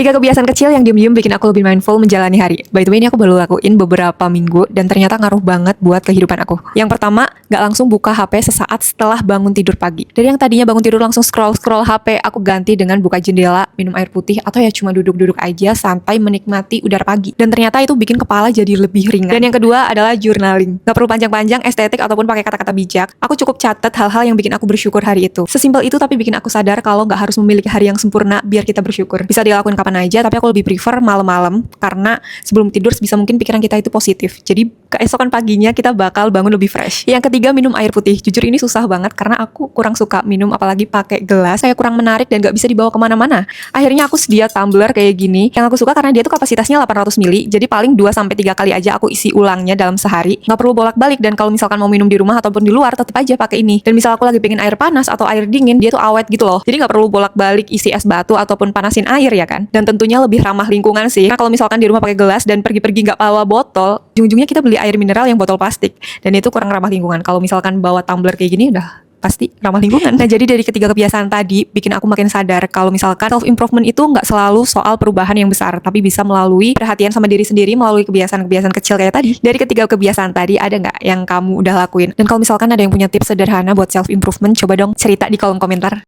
Tiga kebiasaan kecil yang diem-diem bikin aku lebih mindful menjalani hari. By the way, ini aku baru lakuin beberapa minggu dan ternyata ngaruh banget buat kehidupan aku. Yang pertama, gak langsung buka HP sesaat setelah bangun tidur pagi. Dari yang tadinya bangun tidur langsung scroll-scroll HP, aku ganti dengan buka jendela, minum air putih, atau ya cuma duduk-duduk aja santai menikmati udara pagi. Dan ternyata itu bikin kepala jadi lebih ringan. Dan yang kedua adalah journaling. Gak perlu panjang-panjang, estetik, ataupun pakai kata-kata bijak. Aku cukup catat hal-hal yang bikin aku bersyukur hari itu. Sesimpel itu tapi bikin aku sadar kalau gak harus memiliki hari yang sempurna biar kita bersyukur. Bisa dilakuin kapan aja, tapi aku lebih prefer malam-malam karena sebelum tidur sebisa mungkin pikiran kita itu positif. Jadi keesokan paginya kita bakal bangun lebih fresh. Yang ketiga, minum air putih. Jujur ini susah banget karena aku kurang suka minum apalagi pakai gelas. Kayak kurang menarik dan gak bisa dibawa kemana-mana. Akhirnya aku sedia tumbler kayak gini. Yang aku suka karena dia tuh kapasitasnya 800 ml. Jadi paling 2-3 kali aja aku isi ulangnya dalam sehari. Gak perlu bolak-balik, dan kalau misalkan mau minum di rumah ataupun di luar tetap aja pakai ini. Dan misal aku lagi pengen air panas atau air dingin, dia tuh awet gitu loh. Jadi gak perlu bolak-balik isi es batu ataupun panasin air ya kan. Dan tentunya lebih ramah lingkungan sih. Karena kalau misalkan di rumah pakai gelas dan pergi-pergi nggak bawa botol, ujung-ujungnya kita beli air mineral yang botol plastik, dan itu kurang ramah lingkungan. Kalau misalkan bawa tumbler kayak gini udah pasti ramah lingkungan. Nah, jadi dari ketiga kebiasaan tadi bikin aku makin sadar kalau misalkan self improvement itu nggak selalu soal perubahan yang besar, tapi bisa melalui perhatian sama diri sendiri melalui kebiasaan-kebiasaan kecil kayak tadi. Dari ketiga kebiasaan tadi ada nggak yang kamu udah lakuin? Dan kalau misalkan ada yang punya tips sederhana buat self improvement, coba dong cerita di kolom komentar.